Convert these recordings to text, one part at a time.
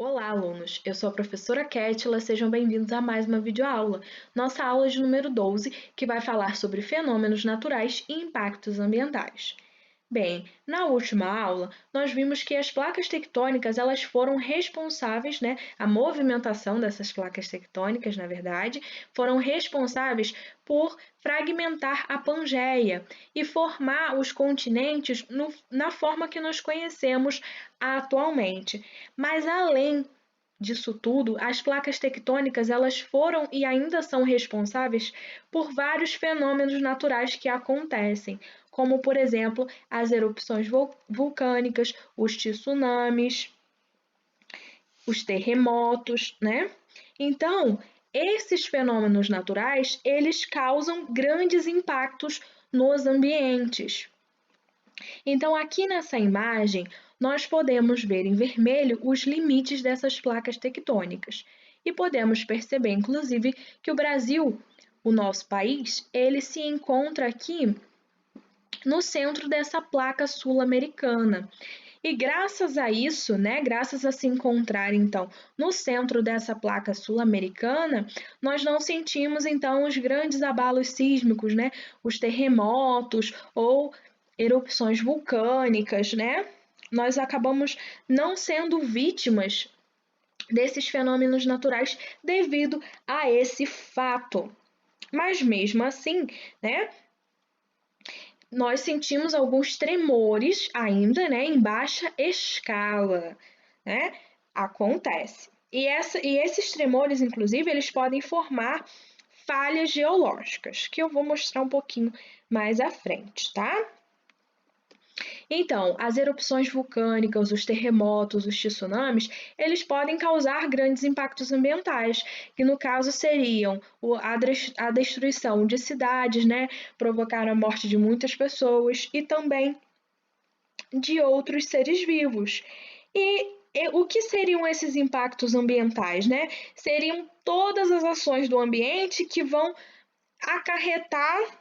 Olá, alunos! Eu sou a professora Kétila, sejam bem-vindos a mais uma videoaula. Nossa aula de número 12, que vai falar sobre fenômenos naturais e impactos ambientais. Bem, na última aula, nós vimos que as placas tectônicas elas foram responsáveis, a movimentação dessas placas tectônicas, na verdade, foram responsáveis por fragmentar a Pangeia e formar os continentes na forma que nós conhecemos atualmente. Mas além disso tudo, as placas tectônicas elas foram e ainda são responsáveis por vários fenômenos naturais que acontecem, como por exemplo as erupções vulcânicas, os tsunamis, os terremotos, né? Então, esses fenômenos naturais, eles causam grandes impactos nos ambientes. Então, aqui nessa imagem, nós podemos ver em vermelho os limites dessas placas tectônicas. E podemos perceber, inclusive, que o Brasil, o nosso país, ele se encontra aqui no centro dessa placa sul-americana. E graças a isso, graças a se encontrar então no centro dessa placa sul-americana, nós não sentimos então os grandes abalos sísmicos, os terremotos ou erupções vulcânicas, Nós acabamos não sendo vítimas desses fenômenos naturais devido a esse fato. Mas mesmo assim, nós sentimos alguns tremores ainda, em baixa escala, né? Acontece. E esses tremores, inclusive, eles podem formar falhas geológicas, que eu vou mostrar um pouquinho mais à frente, tá? Então, as erupções vulcânicas, os terremotos, os tsunamis, eles podem causar grandes impactos ambientais, que no caso seriam a destruição de cidades, provocar a morte de muitas pessoas e também de outros seres vivos. E o que seriam esses impactos ambientais, Seriam todas as ações do ambiente que vão acarretar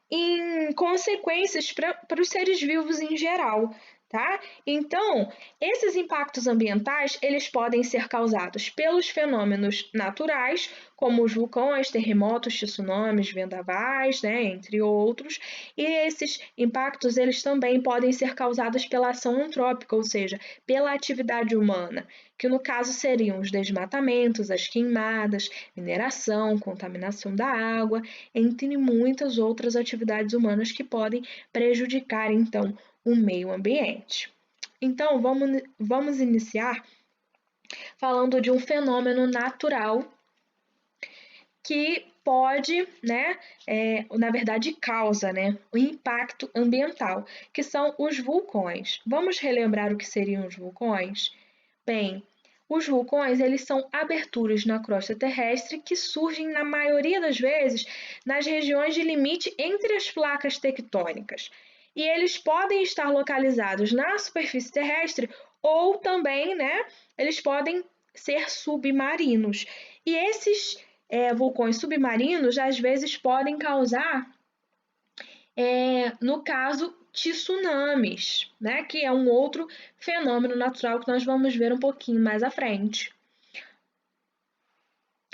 em consequências para os seres vivos em geral, tá? Então, esses impactos ambientais, eles podem ser causados pelos fenômenos naturais, como os vulcões, terremotos, tsunamis, vendavais, entre outros. E esses impactos, eles também podem ser causados pela ação antrópica, ou seja, pela atividade humana, que no caso seriam os desmatamentos, as queimadas, mineração, contaminação da água, entre muitas outras atividades humanas que podem prejudicar, então, o meio ambiente. Então, vamos iniciar falando de um fenômeno natural que pode, na verdade, causa, o impacto ambiental, que são os vulcões. Vamos relembrar o que seriam os vulcões? Bem, os vulcões, eles são aberturas na crosta terrestre que surgem, na maioria das vezes, nas regiões de limite entre as placas tectônicas. E eles podem estar localizados na superfície terrestre ou também, eles podem ser submarinos. E esses vulcões submarinos, às vezes, podem causar, no caso, tsunamis, que é um outro fenômeno natural que nós vamos ver um pouquinho mais à frente.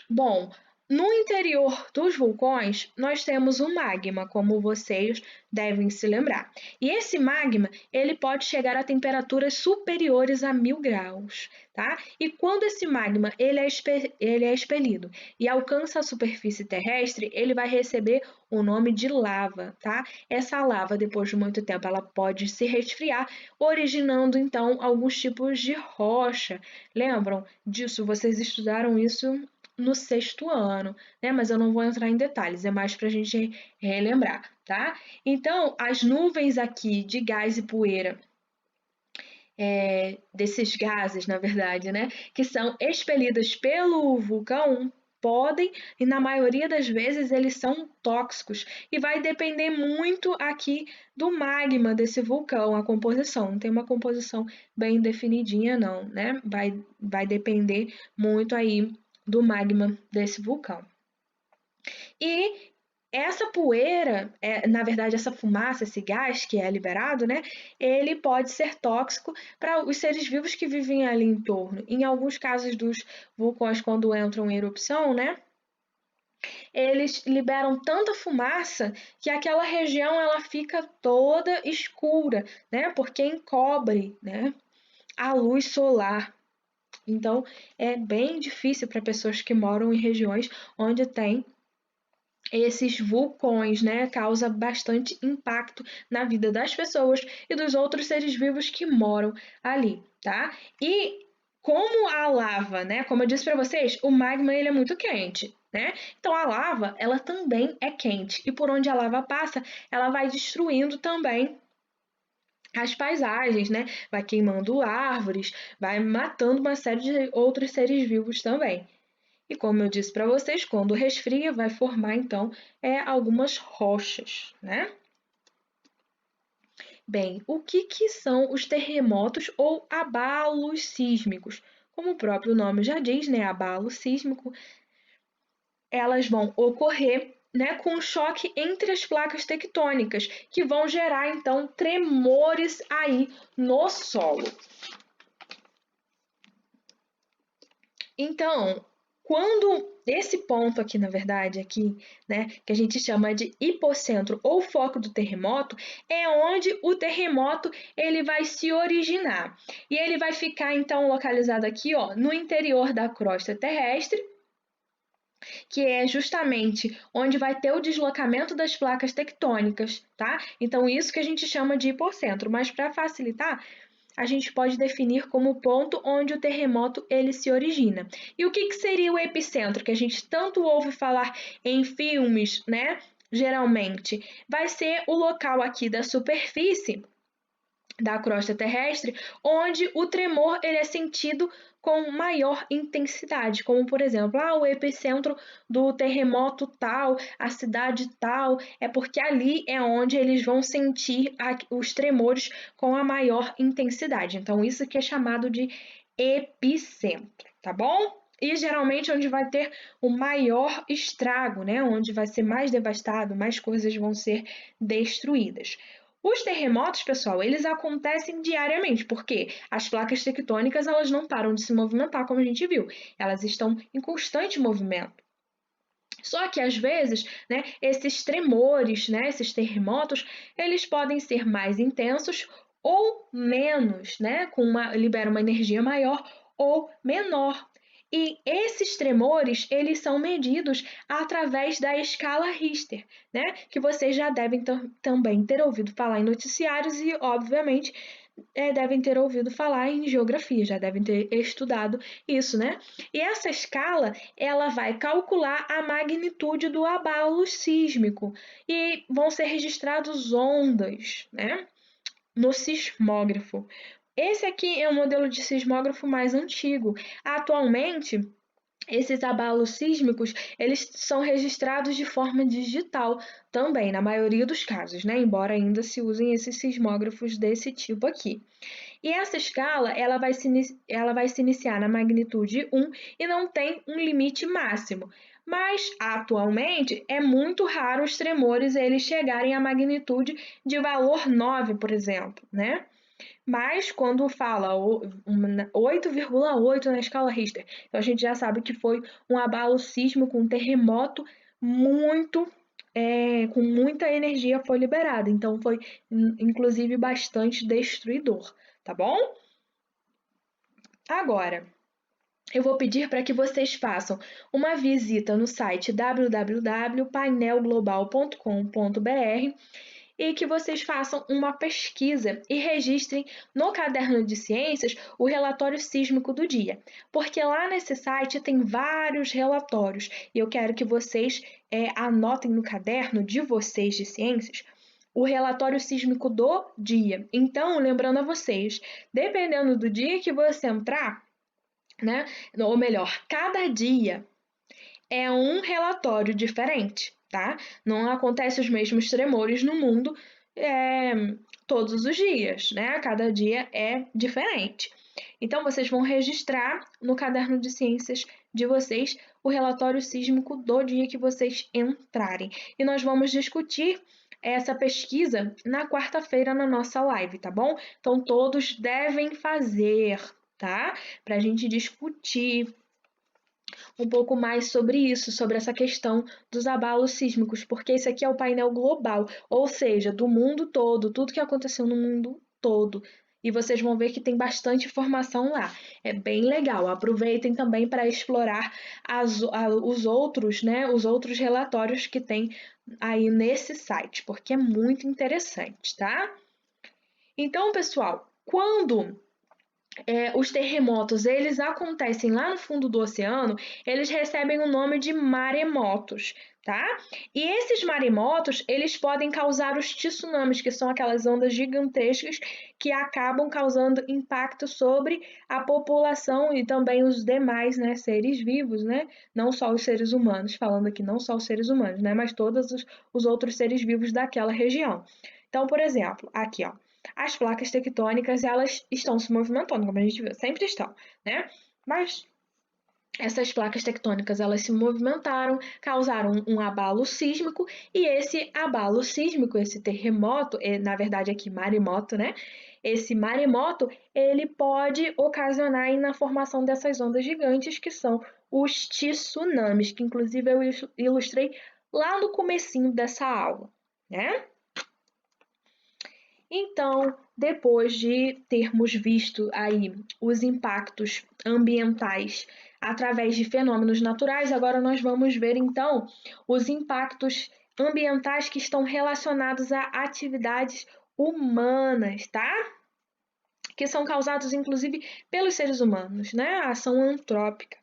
Bom, no interior dos vulcões, nós temos o magma, como vocês devem se lembrar. E esse magma, ele pode chegar a temperaturas superiores a 1000 graus, tá? E quando esse magma ele é expelido e alcança a superfície terrestre, ele vai receber o nome de lava, tá? Essa lava, depois de muito tempo, ela pode se resfriar, originando, então, alguns tipos de rocha. Lembram disso? Vocês estudaram isso no sexto ano, Mas eu não vou entrar em detalhes, é mais para a gente relembrar, tá? Então, as nuvens aqui de gás e poeira, desses gases, na verdade, que são expelidas pelo vulcão, podem, e na maioria das vezes eles são tóxicos, e vai depender muito aqui do magma desse vulcão, a composição, não tem uma composição bem definidinha não, Vai depender muito aí do magma desse vulcão. E essa poeira, na verdade, essa fumaça, esse gás que é liberado, né, ele pode ser tóxico para os seres vivos que vivem ali em torno. Em alguns casos dos vulcões, quando entram em erupção, né, eles liberam tanta fumaça que aquela região ela fica toda escura, né, porque encobre, né, a luz solar. Então, é bem difícil para pessoas que moram em regiões onde tem esses vulcões, né? Causa bastante impacto na vida das pessoas e dos outros seres vivos que moram ali, tá? E como a lava, né? Como eu disse para vocês, o magma ele é muito quente, né? Então a lava, ela também é quente e por onde a lava passa, ela vai destruindo também as paisagens, né? Vai queimando árvores, vai matando uma série de outros seres vivos também. E como eu disse para vocês, quando resfria, vai formar então algumas rochas, né? Bem, o que são os terremotos ou abalos sísmicos? Como o próprio nome já diz, né? Abalo sísmico, elas vão ocorrer, né, com um choque entre as placas tectônicas, que vão gerar então tremores aí no solo. Então, quando esse ponto aqui, na verdade, aqui, né, que a gente chama de hipocentro ou foco do terremoto, é onde o terremoto ele vai se originar. E ele vai ficar então localizado aqui, ó, no interior da crosta terrestre, que é justamente onde vai ter o deslocamento das placas tectônicas, tá? Então isso que a gente chama de hipocentro, mas para facilitar, a gente pode definir como o ponto onde o terremoto ele se origina. E o que seria o epicentro, que a gente tanto ouve falar em filmes, né? Geralmente, vai ser o local aqui da superfície da crosta terrestre, onde o tremor ele é sentido com maior intensidade, como por exemplo, o epicentro do terremoto tal, a cidade tal, é porque ali é onde eles vão sentir os tremores com a maior intensidade. Então, isso que é chamado de epicentro, tá bom? E geralmente onde vai ter o maior estrago, né? Onde vai ser mais devastado, mais coisas vão ser destruídas. Os terremotos, pessoal, eles acontecem diariamente, porque as placas tectônicas elas não param de se movimentar, como a gente viu. Elas estão em constante movimento. Só que às vezes, né, esses tremores, né, esses terremotos, eles podem ser mais intensos ou menos, né, libera uma energia maior ou menor. E esses tremores, eles são medidos através da escala Richter, né, que vocês já devem também ter ouvido falar em noticiários e, obviamente, devem ter ouvido falar em geografia, já devem ter estudado isso, né? E essa escala, ela vai calcular a magnitude do abalo sísmico e vão ser registrados ondas, né? No sismógrafo. Esse aqui é um modelo de sismógrafo mais antigo. Atualmente, esses abalos sísmicos, eles são registrados de forma digital também, na maioria dos casos, né? Embora ainda se usem esses sismógrafos desse tipo aqui. E essa escala, ela vai se iniciar na magnitude 1 e não tem um limite máximo. Mas, atualmente, é muito raro os tremores eles chegarem à magnitude de valor 9, por exemplo, né? Mas quando fala 8,8 na escala Richter, então a gente já sabe que foi um abalo sísmico, um terremoto muito, com muita energia foi liberada. Então foi, inclusive, bastante destruidor, tá bom? Agora, eu vou pedir para que vocês façam uma visita no site www.painelglobal.com.br e que vocês façam uma pesquisa e registrem no caderno de ciências o relatório sísmico do dia, porque lá nesse site tem vários relatórios e eu quero que vocês anotem no caderno de vocês de ciências o relatório sísmico do dia. Então, lembrando a vocês, dependendo do dia que você entrar, né, ou melhor, cada dia é um relatório diferente, tá? Não acontece os mesmos tremores no mundo todos os dias, né? Cada dia é diferente. Então, vocês vão registrar no caderno de ciências de vocês o relatório sísmico do dia que vocês entrarem. E nós vamos discutir essa pesquisa na quarta-feira na nossa live, tá bom? Então, todos devem fazer, tá? Para a gente discutir um pouco mais sobre isso, sobre essa questão dos abalos sísmicos, porque esse aqui é o painel global, ou seja, do mundo todo, tudo que aconteceu no mundo todo. E vocês vão ver que tem bastante informação lá. É bem legal. Aproveitem também para explorar os outros, né, os outros relatórios que tem aí nesse site, porque é muito interessante, tá? Então, pessoal, quando os terremotos eles acontecem lá no fundo do oceano, eles recebem o nome de maremotos, tá? E esses maremotos, eles podem causar os tsunamis, que são aquelas ondas gigantescas que acabam causando impacto sobre a população e também os demais, né, seres vivos, né? Não só os seres humanos, falando aqui não só os seres humanos, né, mas todos os outros seres vivos daquela região. Então, por exemplo, aqui, ó, as placas tectônicas, elas estão se movimentando, como a gente viu, sempre estão, né? Mas essas placas tectônicas, elas se movimentaram, causaram um abalo sísmico, e esse abalo sísmico, esse terremoto, na verdade aqui maremoto, né? Esse maremoto, ele pode ocasionar na formação dessas ondas gigantes, que são os tsunamis, que inclusive eu ilustrei lá no comecinho dessa aula, né? Então, depois de termos visto aí os impactos ambientais através de fenômenos naturais, agora nós vamos ver então os impactos ambientais que estão relacionados a atividades humanas, tá? Que são causados inclusive pelos seres humanos, né? A ação antrópica.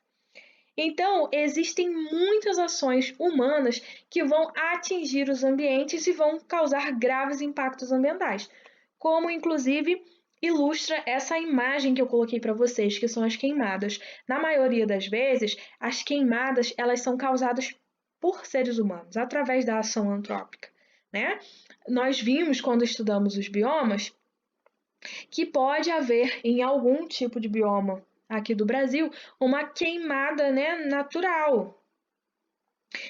Então, existem muitas ações humanas que vão atingir os ambientes e vão causar graves impactos ambientais, como inclusive ilustra essa imagem que eu coloquei para vocês, que são as queimadas. Na maioria das vezes, as queimadas elas são causadas por seres humanos, através da ação antrópica, né? Nós vimos quando estudamos os biomas que pode haver em algum tipo de bioma aqui do Brasil uma queimada, né, natural.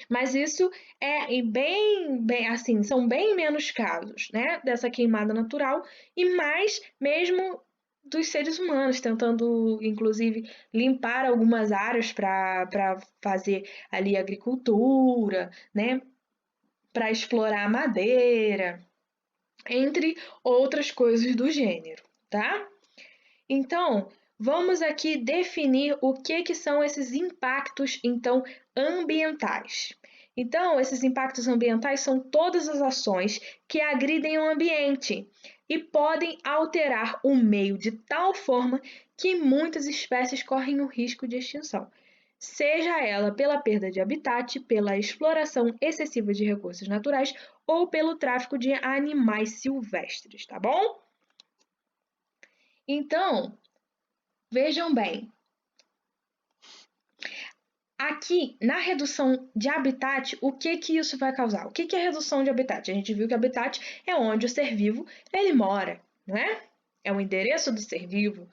Mas isso é bem assim, são bem menos casos, né, dessa queimada natural e mais mesmo dos seres humanos, tentando inclusive limpar algumas áreas para fazer ali agricultura, né, para explorar madeira, entre outras coisas do gênero, tá? Então, vamos aqui definir o que são esses impactos, então, ambientais. Então, esses impactos ambientais são todas as ações que agridem o ambiente e podem alterar o meio de tal forma que muitas espécies correm o risco de extinção, seja ela pela perda de habitat, pela exploração excessiva de recursos naturais ou pelo tráfico de animais silvestres, tá bom? Então, vejam bem, aqui na redução de habitat, o que isso vai causar? O que é redução de habitat? A gente viu que habitat é onde o ser vivo ele mora, não é? É o endereço do ser vivo.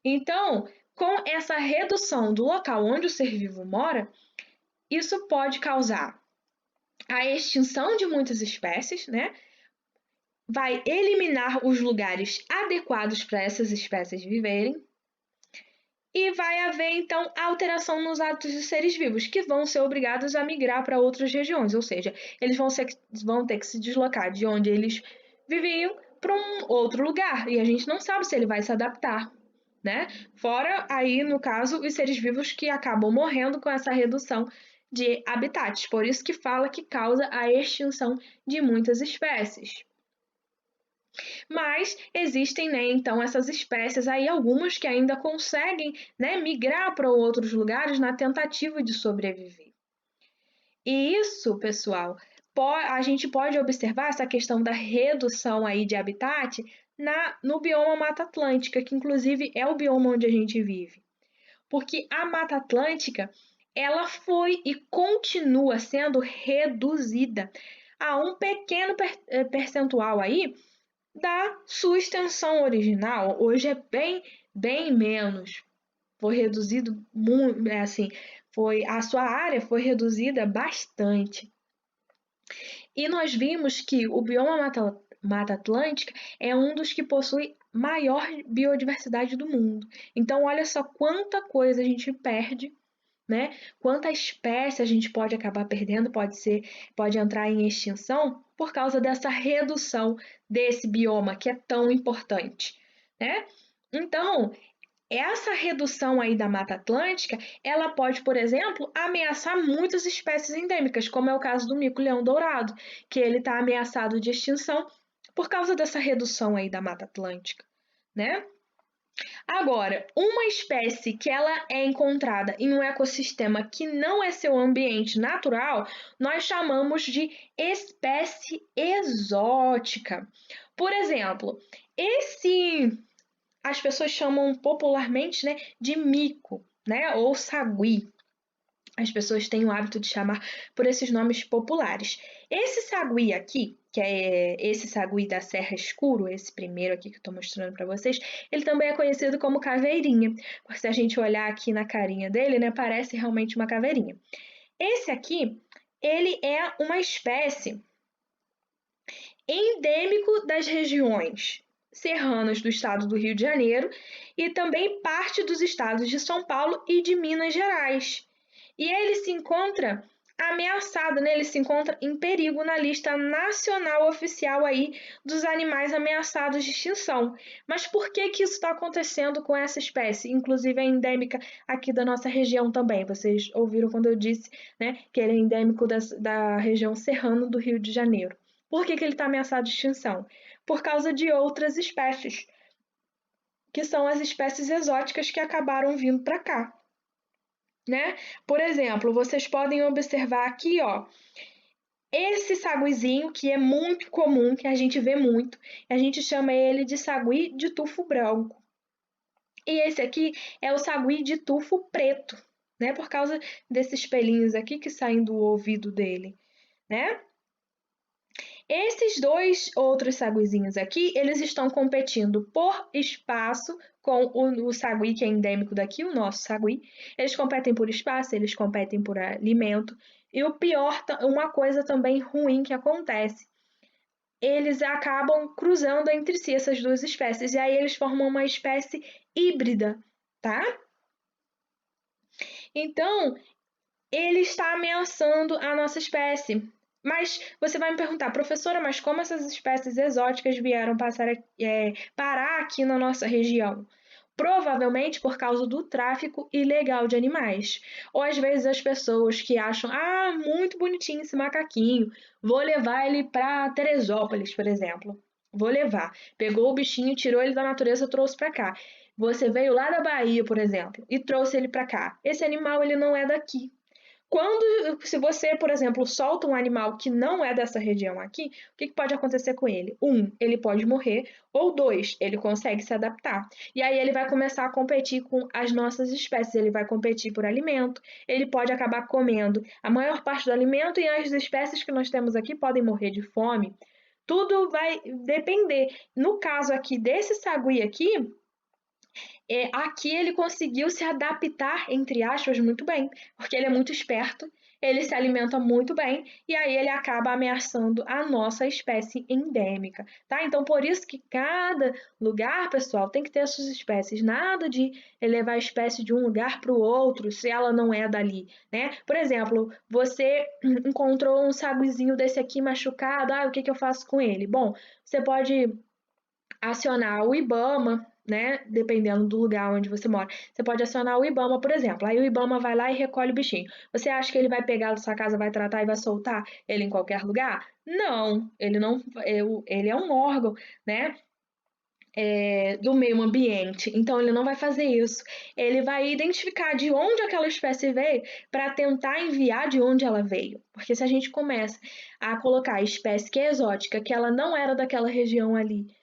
Então, com essa redução do local onde o ser vivo mora, isso pode causar a extinção de muitas espécies, né? Vai eliminar os lugares adequados para essas espécies viverem. E vai haver, então, alteração nos hábitos dos seres vivos, que vão ser obrigados a migrar para outras regiões, ou seja, eles vão ter que se deslocar de onde eles viviam para um outro lugar, e a gente não sabe se ele vai se adaptar, né? Fora aí, no caso, os seres vivos que acabam morrendo com essa redução de habitats, por isso que fala que causa a extinção de muitas espécies. Mas existem, né, então, essas espécies aí, algumas que ainda conseguem, né, migrar para outros lugares na tentativa de sobreviver. E isso, pessoal, a gente pode observar essa questão da redução aí de habitat no bioma Mata Atlântica, que inclusive é o bioma onde a gente vive. Porque a Mata Atlântica, ela foi e continua sendo reduzida a um pequeno percentual aí da sua extensão original. Hoje é bem menos. Foi reduzido muito, assim, a sua área foi reduzida bastante. E nós vimos que o bioma Mata Atlântica é um dos que possui maior biodiversidade do mundo. Então, olha só quanta coisa a gente perde, né? Quanta espécie a gente pode acabar perdendo, pode entrar em extinção por causa dessa redução desse bioma que é tão importante, né? Então, essa redução aí da Mata Atlântica, ela pode, por exemplo, ameaçar muitas espécies endêmicas, como é o caso do mico-leão dourado, que ele está ameaçado de extinção por causa dessa redução aí da Mata Atlântica, né? Agora, uma espécie que ela é encontrada em um ecossistema que não é seu ambiente natural, nós chamamos de espécie exótica. Por exemplo, as pessoas chamam popularmente, né, de mico, né, ou sagui. As pessoas têm o hábito de chamar por esses nomes populares. Esse sagui aqui, que é esse sagui da Serra Escuro, esse primeiro aqui que eu estou mostrando para vocês, ele também é conhecido como caveirinha, porque se a gente olhar aqui na carinha dele, né, parece realmente uma caveirinha. Esse aqui, ele é uma espécie endêmico das regiões serranas do estado do Rio de Janeiro e também parte dos estados de São Paulo e de Minas Gerais. E ele se encontra ameaçado, né? Ele se encontra em perigo na lista nacional oficial aí dos animais ameaçados de extinção. Mas por que que isso está acontecendo com essa espécie? Inclusive é endêmica aqui da nossa região também. Vocês ouviram quando eu disse, né, que ele é endêmico da região serrana do Rio de Janeiro. Por que que ele está ameaçado de extinção? Por causa de outras espécies, que são as espécies exóticas que acabaram vindo para cá, né? Por exemplo, vocês podem observar aqui, ó, esse saguizinho que é muito comum, que a gente vê muito, a gente chama ele de sagui de tufo branco. E esse aqui é o sagui de tufo preto, né? Por causa desses pelinhos aqui que saem do ouvido dele, né? Esses dois outros saguizinhos aqui, eles estão competindo por espaço com o sagui que é endêmico daqui, o nosso sagui. Eles competem por espaço, eles competem por alimento. E o pior, uma coisa também ruim que acontece, eles acabam cruzando entre si essas duas espécies, e aí eles formam uma espécie híbrida, tá? Então, ele está ameaçando a nossa espécie. Mas você vai me perguntar, professora, mas como essas espécies exóticas vieram parar aqui na nossa região? Provavelmente por causa do tráfico ilegal de animais. Ou às vezes as pessoas que acham, muito bonitinho esse macaquinho, vou levar ele para Teresópolis, por exemplo. Vou levar. Pegou o bichinho, tirou ele da natureza, trouxe para cá. Você veio lá da Bahia, por exemplo, e trouxe ele para cá. Esse animal ele não é daqui. Se você, por exemplo, solta um animal que não é dessa região aqui, o que pode acontecer com ele? Ele pode morrer, ou dois, ele consegue se adaptar. E aí ele vai começar a competir com as nossas espécies, ele vai competir por alimento, ele pode acabar comendo a maior parte do alimento e as espécies que nós temos aqui podem morrer de fome. Tudo vai depender. No caso aqui desse sagui aqui, aqui ele conseguiu se adaptar, entre aspas, muito bem, porque ele é muito esperto, ele se alimenta muito bem e aí ele acaba ameaçando a nossa espécie endêmica, tá? Então, por isso que cada lugar, pessoal, tem que ter as suas espécies, nada de levar a espécie de um lugar para o outro se ela não é dali, né? Por exemplo, você encontrou um saguizinho desse aqui machucado, o que eu faço com ele? Bom, você pode acionar o IBAMA, né? Dependendo do lugar onde você mora. Você pode acionar o IBAMA, por exemplo. Aí o IBAMA vai lá e recolhe o bichinho. Você acha que ele vai pegar da sua casa, vai tratar e vai soltar ele em qualquer lugar? Não, ele não. Ele é um órgão, né? Do meio ambiente, então ele não vai fazer isso. Ele vai identificar de onde aquela espécie veio para tentar enviar de onde ela veio. Porque se a gente começa a colocar a espécie que é exótica, que ela não era daquela região ali,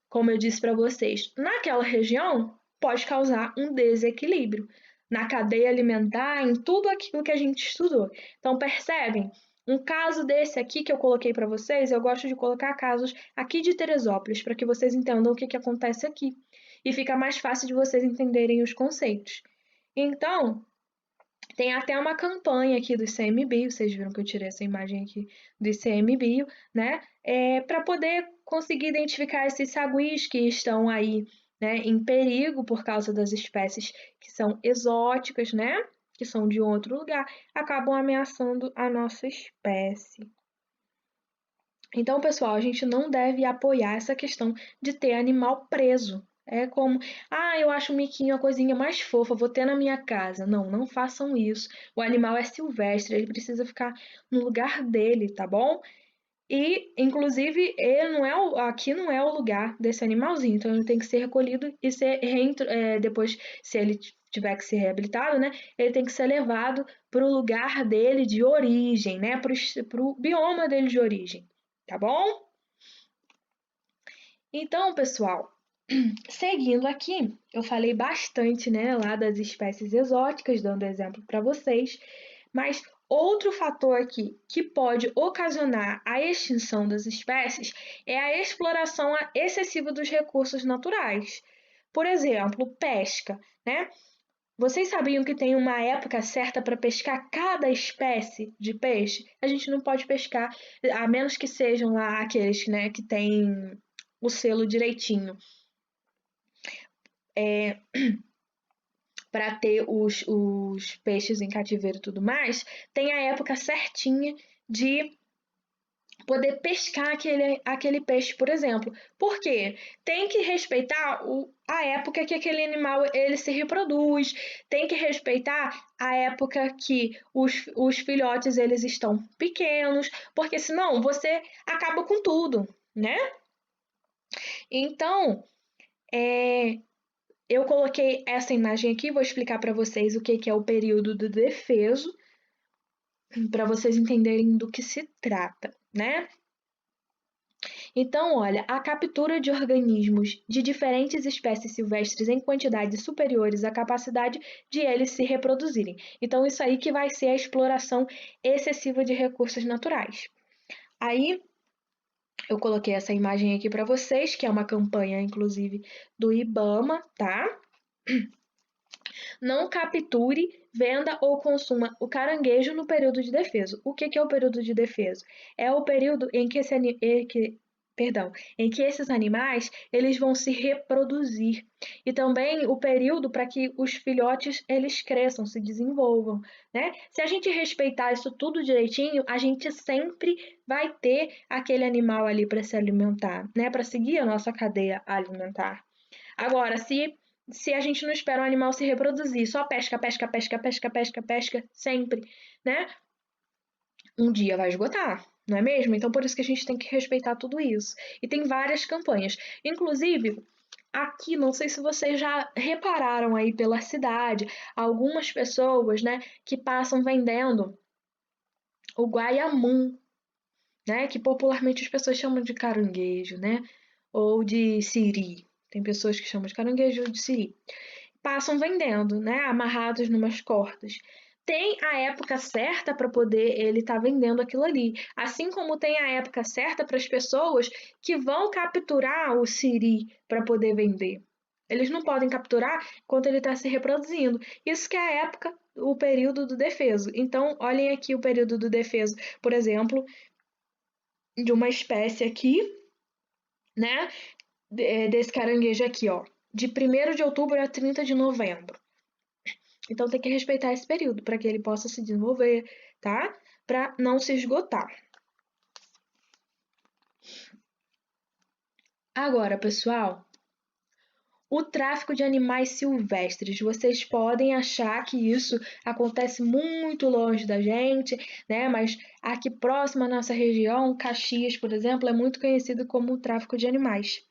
como eu disse para vocês, naquela região pode causar um desequilíbrio na cadeia alimentar, em tudo aquilo que a gente estudou. Então, percebem? Um caso desse aqui que eu coloquei para vocês, eu gosto de colocar casos aqui de Teresópolis, para que vocês entendam o que acontece aqui. E fica mais fácil de vocês entenderem os conceitos. Então, tem até uma campanha aqui do ICMBio, vocês viram que eu tirei essa imagem aqui do ICMBio, né? Para poder conseguir identificar esses saguis que estão aí, né, em perigo por causa das espécies que são exóticas, né? Que são de outro lugar, acabam ameaçando a nossa espécie. Então, pessoal, a gente não deve apoiar essa questão de ter animal preso. É como, eu acho o miquinho a coisinha mais fofa, vou ter na minha casa. Não, não façam isso. O animal é silvestre, ele precisa ficar no lugar dele, tá bom? E, inclusive, ele não é aqui não é o lugar desse animalzinho, então ele tem que ser recolhido e ser depois, se ele tiver que ser reabilitado, né? Ele tem que ser levado para o lugar dele de origem, né? Para o bioma dele de origem, tá bom? Então, pessoal, seguindo aqui, eu falei bastante, né, lá das espécies exóticas, dando exemplo para vocês, mas outro fator aqui que pode ocasionar a extinção das espécies é a exploração excessiva dos recursos naturais. Por exemplo, pesca, né? Vocês sabiam que tem uma época certa para pescar cada espécie de peixe? A gente não pode pescar, a menos que sejam lá aqueles, né, que têm o selo direitinho. Para ter os peixes em cativeiro e tudo mais, tem a época certinha de poder pescar aquele peixe, por exemplo. Por quê? Tem que respeitar a época que aquele animal ele se reproduz, tem que respeitar a época que os filhotes eles estão pequenos, porque senão você acaba com tudo, né? Então, eu coloquei essa imagem aqui, vou explicar para vocês o que é o período do defeso, para vocês entenderem do que se trata, né? Então, olha, a captura de organismos de diferentes espécies silvestres em quantidades superiores à capacidade de eles se reproduzirem. Então, isso aí que vai ser a exploração excessiva de recursos naturais. Aí, eu coloquei essa imagem aqui para vocês, que é uma campanha, inclusive, do IBAMA, tá? Não capture, venda ou consuma o caranguejo no período de defeso. O que é o período de defeso? É o período em que, em que esses animais eles vão se reproduzir e também o período para que os filhotes eles cresçam, se desenvolvam, né? Se a gente respeitar isso tudo direitinho, a gente sempre vai ter aquele animal ali para se alimentar, né? Para seguir a nossa cadeia alimentar. Agora, se a gente não espera o animal se reproduzir, só pesca, pesca, pesca, pesca, pesca, pesca, sempre, né? Um dia vai esgotar, não é mesmo? Então, por isso que a gente tem que respeitar tudo isso. E tem várias campanhas. Inclusive, aqui, não sei se vocês já repararam aí pela cidade, algumas pessoas, né, que passam vendendo o guaiamum, né, que popularmente as pessoas chamam de caranguejo, né, ou de siri. Tem pessoas que chamam de caranguejo ou de siri. Passam vendendo, né, amarrados numas cordas. Tem a época certa para poder ele estar vendendo aquilo ali, assim como tem a época certa para as pessoas que vão capturar o siri para poder vender. Eles não podem capturar enquanto ele está se reproduzindo. Isso que é a época, o período do defeso. Então, olhem aqui o período do defeso, por exemplo, de uma espécie aqui, né, desse caranguejo aqui, ó, de 1º de outubro a 30 de novembro. Então tem que respeitar esse período para que ele possa se desenvolver, tá? Para não se esgotar. Agora, pessoal, o tráfico de animais silvestres. Vocês podem achar que isso acontece muito longe da gente, né? Mas aqui próximo à nossa região, Caxias, por exemplo, é muito conhecido como o tráfico de animais.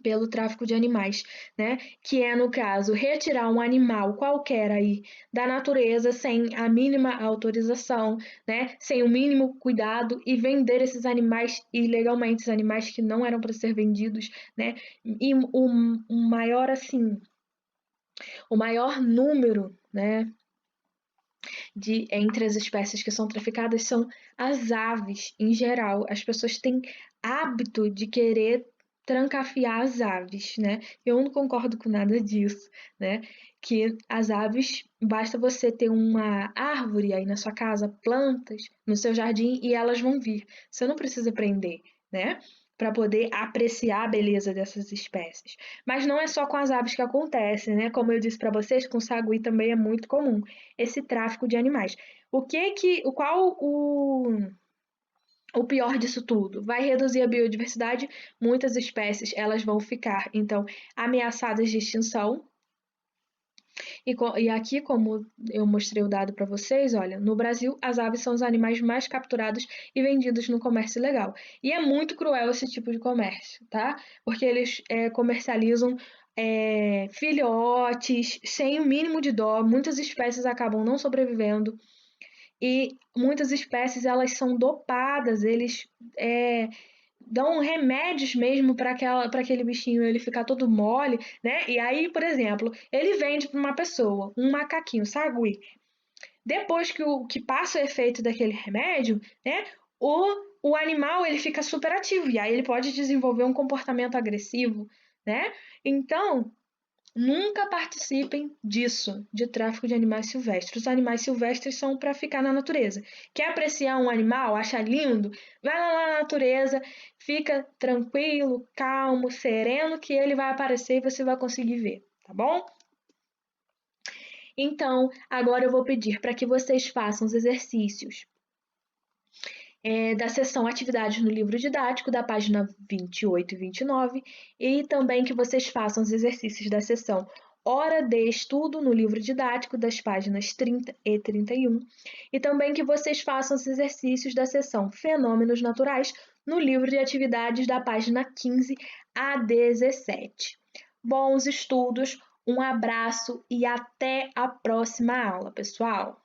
Pelo tráfico de animais, né? Que é, no caso, retirar um animal qualquer aí da natureza sem a mínima autorização, né? Sem o mínimo cuidado e vender esses animais ilegalmente, esses animais que não eram para ser vendidos, né? E o maior, assim, o maior número, né? entre as espécies que são traficadas são as aves em geral. As pessoas têm hábito de querer trancafiar as aves, né? Eu não concordo com nada disso, né? Que as aves, basta você ter uma árvore aí na sua casa, plantas no seu jardim e elas vão vir. Você não precisa prender, né? Para poder apreciar a beleza dessas espécies. Mas não é só com as aves que acontece, né? Como eu disse para vocês, com o sagui também é muito comum esse tráfico de animais. Qual o pior disso tudo? Vai reduzir a biodiversidade, muitas espécies elas vão ficar então ameaçadas de extinção. E aqui, como eu mostrei o dado para vocês, olha, no Brasil as aves são os animais mais capturados e vendidos no comércio ilegal. E é muito cruel esse tipo de comércio, tá? Porque eles comercializam filhotes sem o mínimo de dó, muitas espécies acabam não sobrevivendo e muitas espécies elas são dopadas, eles dão remédios mesmo para aquele bichinho ele ficar todo mole, né? E aí, por exemplo, ele vende para uma pessoa, um macaquinho sagui. Depois que passa o efeito daquele remédio, né? O animal ele fica super ativo e aí ele pode desenvolver um comportamento agressivo, né? Então, nunca participem disso, de tráfico de animais silvestres. Os animais silvestres são para ficar na natureza. Quer apreciar um animal, achar lindo? Vai lá na natureza, fica tranquilo, calmo, sereno, que ele vai aparecer e você vai conseguir ver, tá bom? Então, agora eu vou pedir para que vocês façam os exercícios da seção Atividades no livro didático, da página 28 e 29, e também que vocês façam os exercícios da seção Hora de Estudo no livro didático, das páginas 30 e 31, e também que vocês façam os exercícios da seção Fenômenos Naturais no livro de atividades, da página 15 a 17. Bons estudos, um abraço e até a próxima aula, pessoal!